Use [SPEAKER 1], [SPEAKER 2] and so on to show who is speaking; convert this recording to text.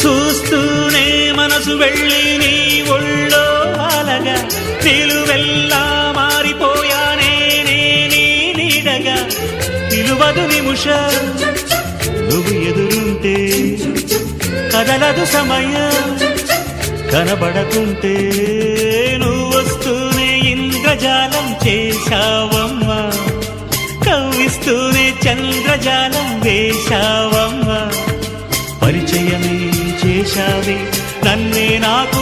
[SPEAKER 1] చూస్తూనే మనసు వెళ్ళి నీ ఒళ్ళో అలగా నిలువెల్లా మారిపోయానే నీ నీడగా నిలువదు నిమిషం నువ్వు ఎదురుంటే కదలదు సమయం కనబడకుంటే నువ్వు వస్తూనే ఇంద్రజాలం చేశావమ్మా కవ్విస్తూనే చంద్రజాలం వేశావమ్మా పరిచయమే చేశావే నన్నే నాకు